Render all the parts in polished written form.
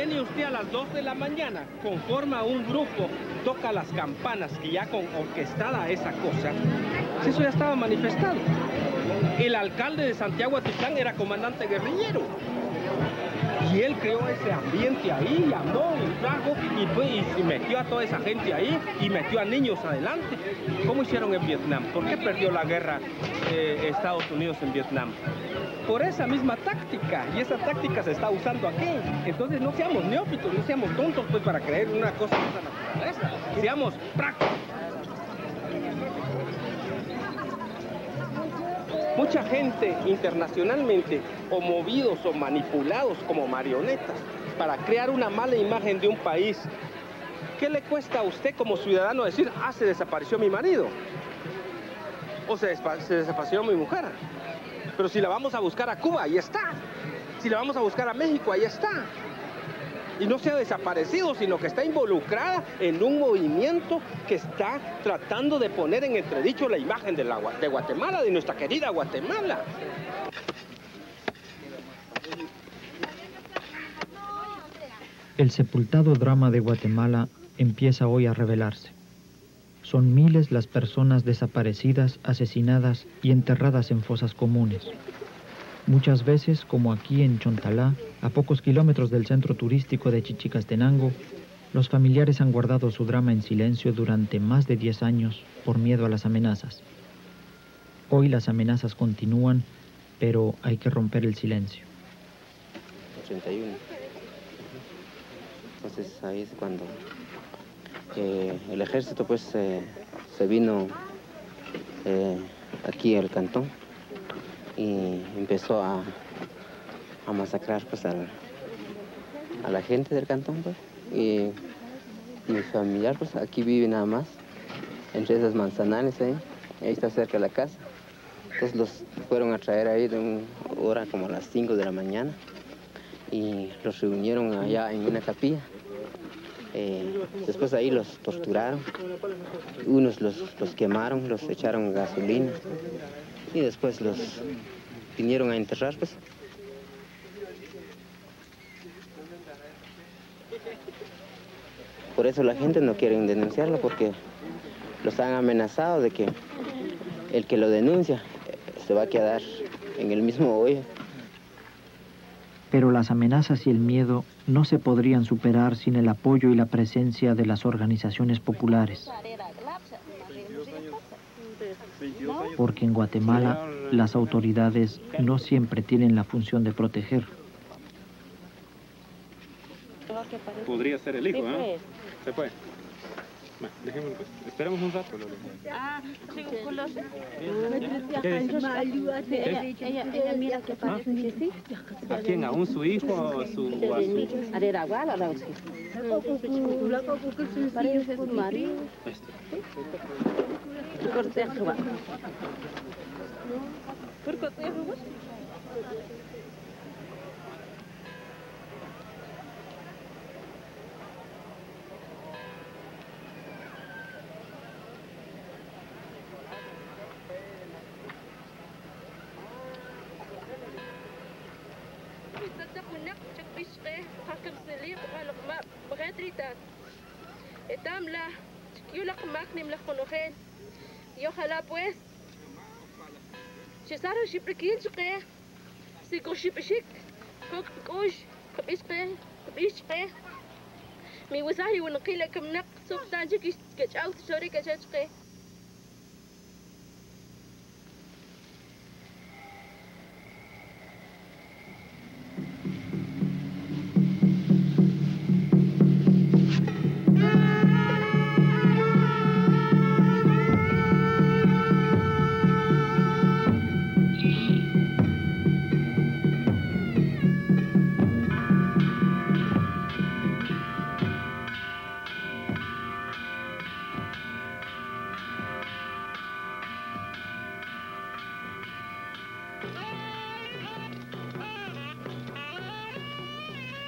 viene usted a las 2 de la mañana, conforma un grupo, toca las campanas, que ya con orquestada esa cosa, eso ya estaba manifestado. El alcalde de Santiago Atitlán era comandante guerrillero. Y él creó ese ambiente ahí, llamó y trajo y metió a toda esa gente ahí y metió a niños adelante. ¿Cómo hicieron en Vietnam? ¿Por qué perdió la guerra Estados Unidos en Vietnam? Por esa misma táctica, y esa táctica se está usando aquí. Entonces no seamos neófitos, no seamos tontos pues para creer una cosa de esa naturaleza. Seamos prácticos. Mucha gente internacionalmente, o movidos o manipulados como marionetas, para crear una mala imagen de un país. ¿Qué le cuesta a usted como ciudadano decir, se desapareció mi marido? O se desapareció mi mujer. Pero si la vamos a buscar a Cuba, ahí está. Si la vamos a buscar a México, ahí está. Y no se ha desaparecido, sino que está involucrada en un movimiento que está tratando de poner en entredicho la imagen de Guatemala, de nuestra querida Guatemala. El sepultado drama de Guatemala empieza hoy a revelarse. Son miles las personas desaparecidas, asesinadas y enterradas en fosas comunes. Muchas veces, como aquí en Chontalá, a pocos kilómetros del centro turístico de Chichicastenango, los familiares han guardado su drama en silencio durante más de 10 años por miedo a las amenazas. Hoy las amenazas continúan, pero hay que romper el silencio. 81. Entonces ahí es cuando el ejército pues se vino aquí al cantón y empezó a masacrar pues a la gente del cantón pues. Y mi familiar pues aquí vive nada más entre esas manzanales ahí está cerca de la casa. Entonces los fueron a traer ahí de una hora como a las 5 de la mañana y los reunieron allá en una capilla. Después ahí los torturaron, unos los quemaron, los echaron gasolina y después los vinieron a enterrar pues. Por eso la gente no quiere denunciarlo, porque los han amenazado de que el que lo denuncia se va a quedar en el mismo hoyo. Pero las amenazas y el miedo no se podrían superar sin el apoyo y la presencia de las organizaciones populares. Porque en Guatemala las autoridades no siempre tienen la función de proteger. Podría ser el hijo, ¿no? Se puede. Bueno, dejémoslo pues. Esperamos un rato. Ella mira que parece que sí. ¿A quién? ¿A su hijo o a su...? Parece su marido. Y ojalá pues, si Sara shiprekin shqe, si koshipishik, kosh, kabishqe, mi wasari wanqila kamnaq softan chikish kachau shori kachashqe.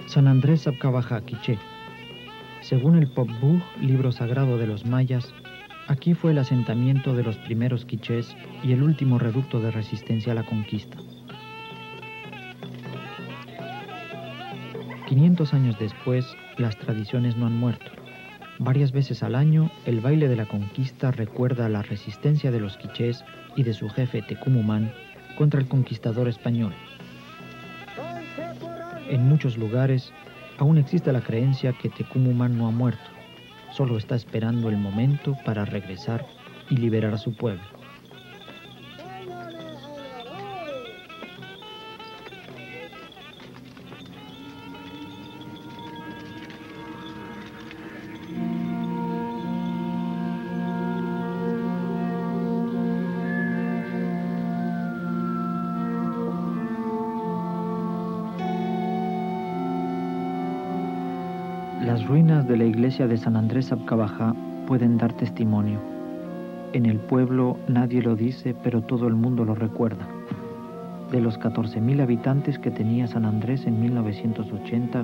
San Andrés Sabcabaja, Quiché. Según el Popol Vuh, libro sagrado de los mayas, aquí fue el asentamiento de los primeros quichés y el último reducto de resistencia a la conquista. 500 años después, las tradiciones no han muerto. Varias veces al año, el baile de la conquista recuerda la resistencia de los quichés y de su jefe Tecumumán contra el conquistador español. En muchos lugares, aún existe la creencia que Tecumumán no ha muerto, solo está esperando el momento para regresar y liberar a su pueblo. Las ruinas de la iglesia de San Andrés Abcabajá pueden dar testimonio. En el pueblo nadie lo dice, pero todo el mundo lo recuerda. De los 14.000 habitantes que tenía San Andrés en 1980,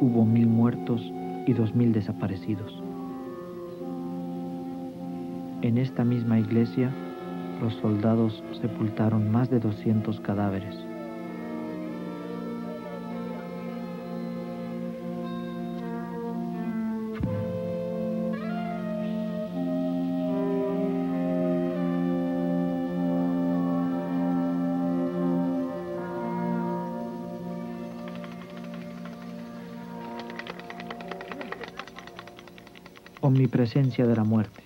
hubo 1.000 muertos y 2.000 desaparecidos. En esta misma iglesia, los soldados sepultaron más de 200 cadáveres. Omnipresencia de la muerte.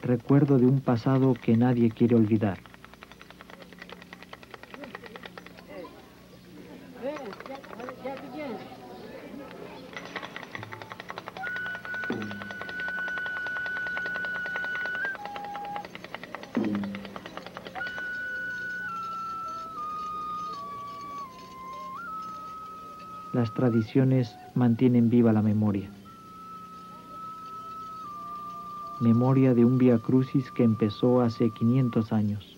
Recuerdo de un pasado que nadie quiere olvidar. Las tradiciones mantienen viva la memoria. Memoria de un Vía Crucis que empezó hace 500 años.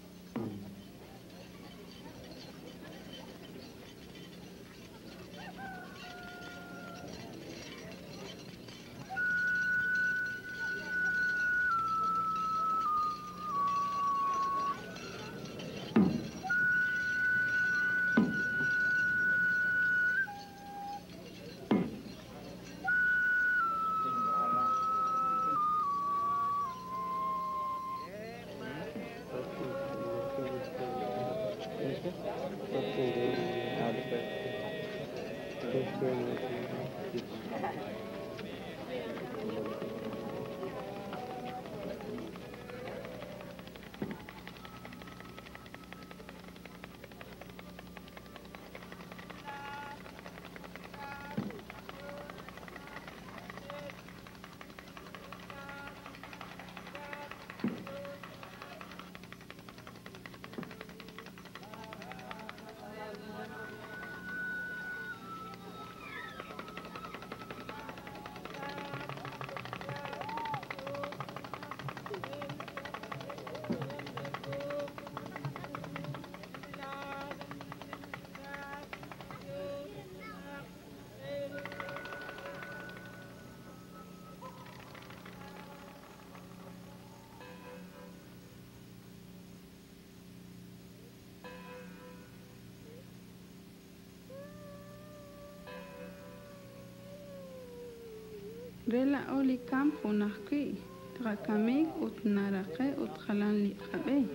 Rela oli campo nahki, trakamig utnarake utjalan li jabe.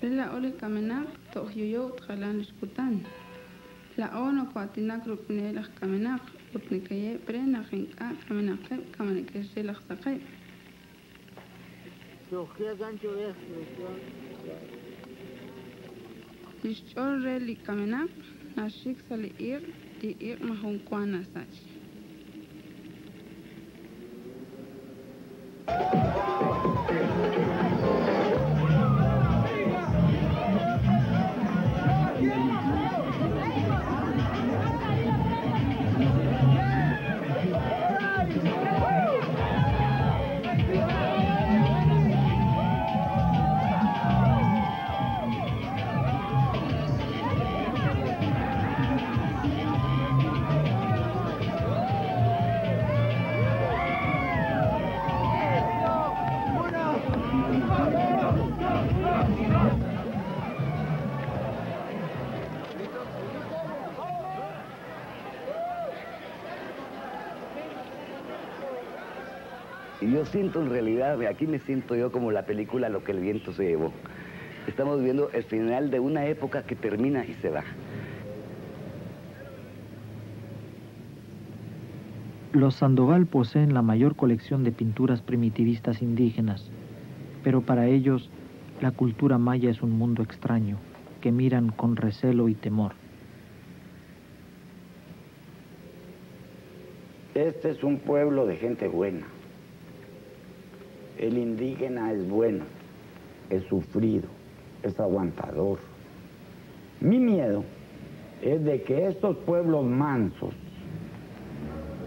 Rela oli kamenak tohyoyo utjalan liskutan. La ono kuatinak rupnelach kamenak utnikaye prenakinka kamenake kamenikeshelach sake. Nishchol reli kamenak nashik sali ir mahunkuana sach. Y yo siento en realidad, aquí me siento yo como la película Lo que el viento se llevó. Estamos viendo el final de una época que termina y se va. Los Sandoval poseen la mayor colección de pinturas primitivistas indígenas, pero para ellos la cultura maya es un mundo extraño, que miran con recelo y temor. Este es un pueblo de gente buena. El indígena es bueno, es sufrido, es aguantador. Mi miedo es de que estos pueblos mansos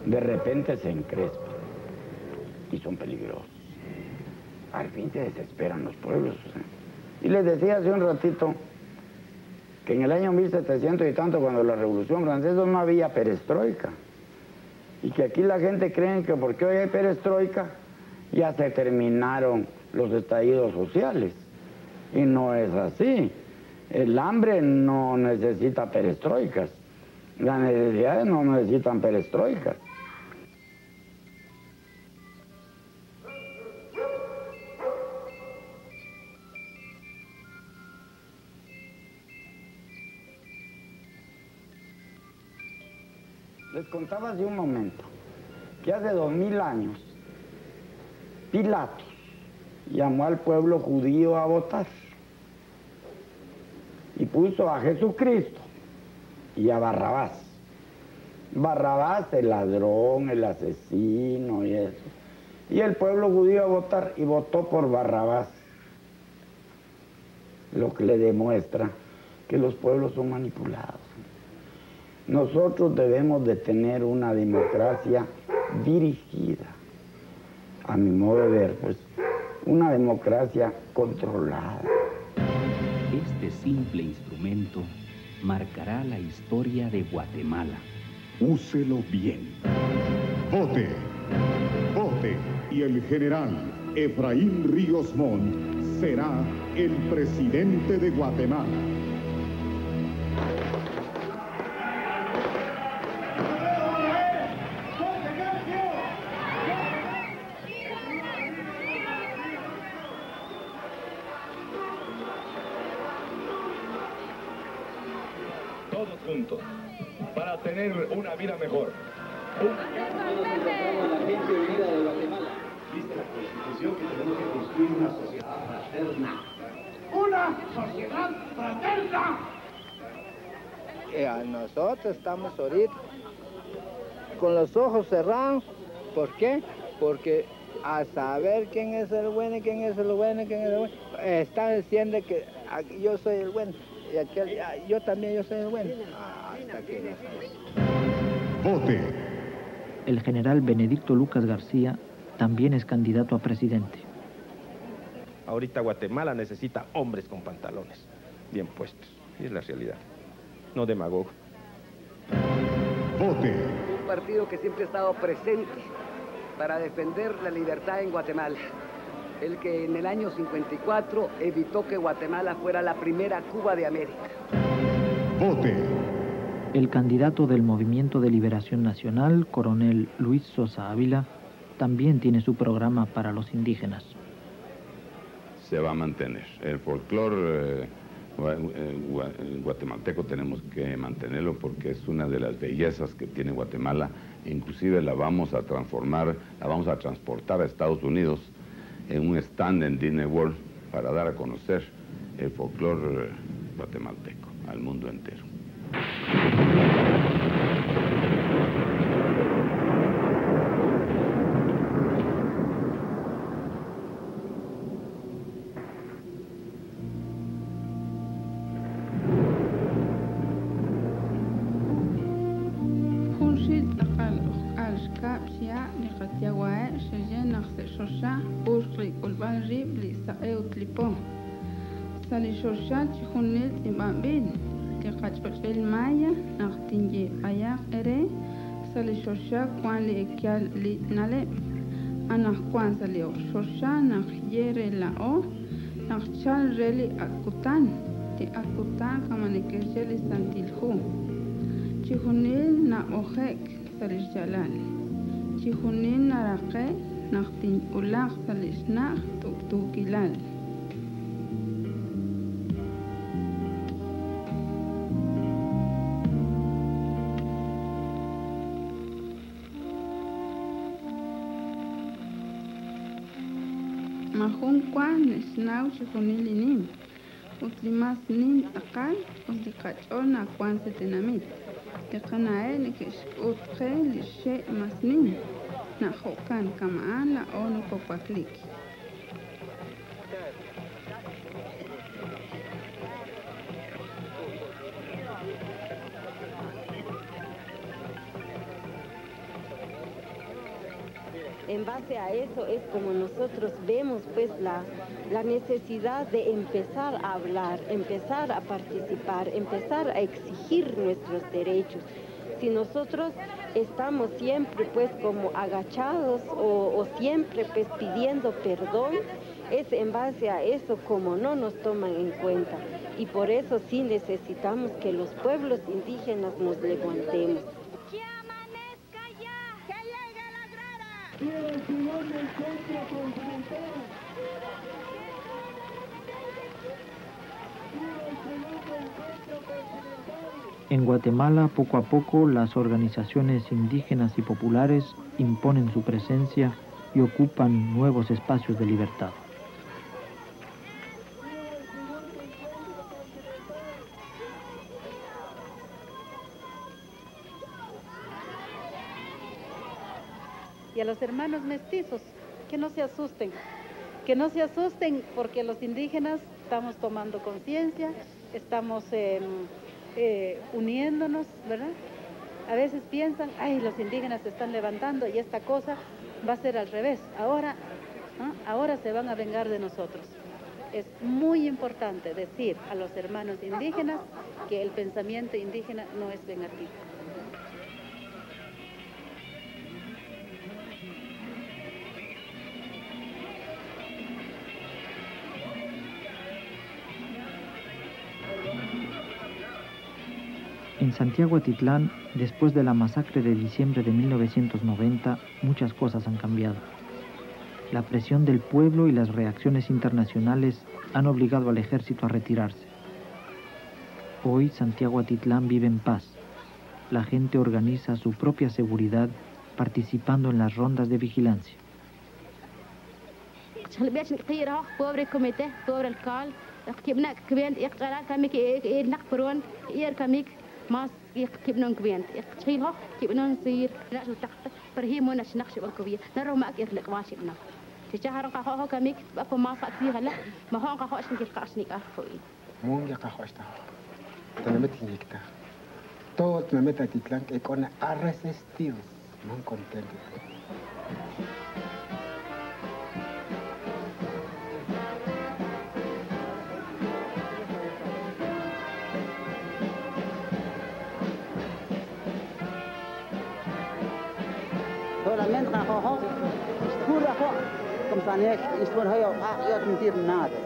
de repente se encrespan y son peligrosos. Al fin se desesperan los pueblos. Y les decía hace un ratito que en el año 1700 y tanto, cuando la Revolución Francesa, no había perestroika. Y que aquí la gente cree que porque hoy hay perestroika, ya se terminaron los estallidos sociales. Y no es así. El hambre no necesita perestroikas. Las necesidades no necesitan perestroikas. Les contaba hace un momento que hace 2000 años Pilatos llamó al pueblo judío a votar y puso a Jesucristo y a Barrabás. Barrabás, el ladrón, el asesino y eso. Y el pueblo judío a votar y votó por Barrabás. Lo que le demuestra que los pueblos son manipulados. Nosotros debemos de tener una democracia dirigida. A mi modo de ver, pues, una democracia controlada. Este simple instrumento marcará la historia de Guatemala. Úselo bien. Vote, vote, y el general Efraín Ríos Montt será el presidente de Guatemala. Todos juntos, para tener una vida mejor. La gente unida de Guatemala. Dice la Constitución que tenemos que construir una sociedad fraterna. ¡Una sociedad fraterna! Nosotros estamos ahorita con los ojos cerrados. ¿Por qué? Porque a saber quién es el bueno, quién es el bueno, quién es el bueno, está diciendo que yo soy el bueno. Y aquel, yo también, yo soy el bueno. Hasta que no. Vote. El general Benedicto Lucas García también es candidato a presidente. Ahorita Guatemala necesita hombres con pantalones bien puestos. Y es la realidad. No demagogo. Vote. Un partido que siempre ha estado presente para defender la libertad en Guatemala. El que en el año 54 evitó que Guatemala fuera la primera Cuba de América. Vote. El candidato del Movimiento de Liberación Nacional, coronel Luis Sosa Ávila, también tiene su programa para los indígenas. Se va a mantener. El folclore guatemalteco tenemos que mantenerlo porque es una de las bellezas que tiene Guatemala. Inclusive la vamos a transformar, la vamos a transportar a Estados Unidos en un stand en Disney World para dar a conocer el folclore guatemalteco al mundo entero. Salishosha chihunil imambil que kachpel maya nachtinje ayak ere salishosha kwan li ekyal li nale anach kwan salio shosha nach yere la o nach chal reli akutan ti akutan kamanekerjeli santilhu chihunil na ojek salish jalal chihunil naraqe Nachtin ulach salisnach tuktukilal. Mahun kwan nisnaw chikunilinim. Utlimas nin akal utikachona kwan setenamit. Tekanae nikishutke lishe masnin. Nahokan kamaan la onu kopaklik. En base a eso es como nosotros vemos pues la necesidad de empezar a hablar, empezar a participar, empezar a exigir nuestros derechos. Si nosotros estamos siempre pues como agachados o siempre pues pidiendo perdón, es en base a eso como no nos toman en cuenta. Y por eso sí necesitamos que los pueblos indígenas nos levantemos. En Guatemala, poco a poco, las organizaciones indígenas y populares imponen su presencia y ocupan nuevos espacios de libertad. Y a los hermanos mestizos, que no se asusten porque los indígenas estamos tomando conciencia, estamos uniéndonos, ¿verdad? A veces piensan, ay, los indígenas se están levantando y esta cosa va a ser al revés, ahora se van a vengar de nosotros. Es muy importante decir a los hermanos indígenas que el pensamiento indígena no es vengativo. En Santiago Atitlán, después de la masacre de diciembre de 1990, muchas cosas han cambiado. La presión del pueblo y las reacciones internacionales han obligado al ejército a retirarse. Hoy Santiago Atitlán vive en paz. La gente organiza su propia seguridad participando en las rondas de vigilancia. mas يكبنون كبينت يقتيلها كبنون سير لا شو تحت فرهيمون نشنخش بالكبير نرو ما أكيد لقواش بنا تجاهر قهوة كميك بقى ما فاتيها لا ما هون قهوة شنك القاشني كافوي مون يا قهوة شتا تنمت يكتا توت نمت أتيتلانك إكونا arresistidos non contentos. solamente cajojo pura jo como sanek istun hayo yo tintir nada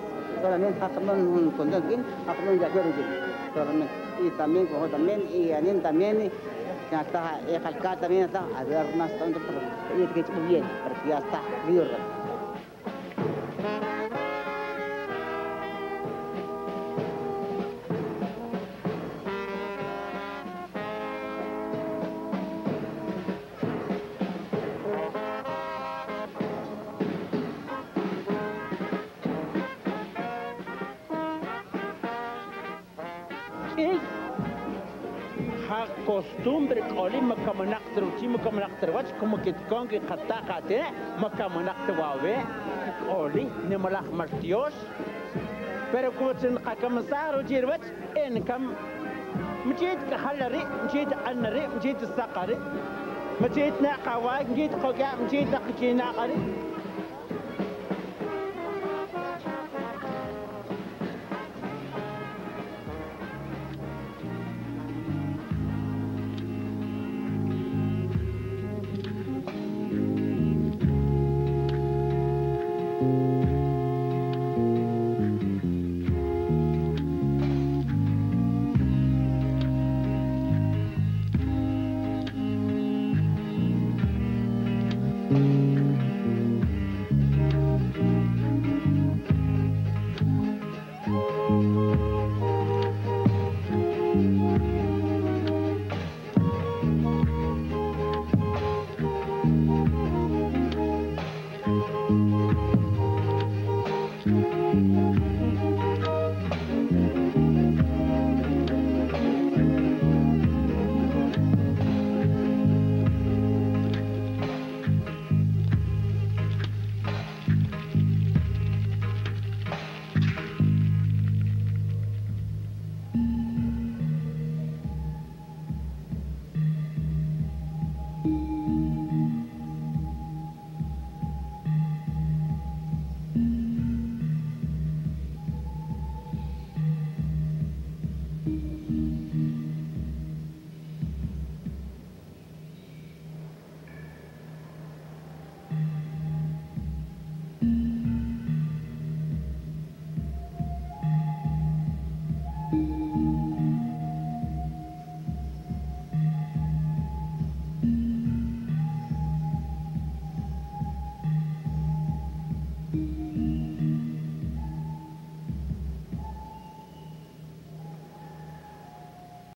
solamente hacemos un contentin hacemos ya quiero decir solamente y también como también y anin también ya está calcar también está a ver más tanto y que muy bien porque ya está libre. costumbre oli makamanakter uchi makamanakter wach como que kongi khatakate makamanakter wawe oli ne malak martios pero kuchin kakamsaro jirwach en kam mjid kahalari mjid annari mjid saqari mjid na qawa mjid qoga mjid qina qari Guatemala.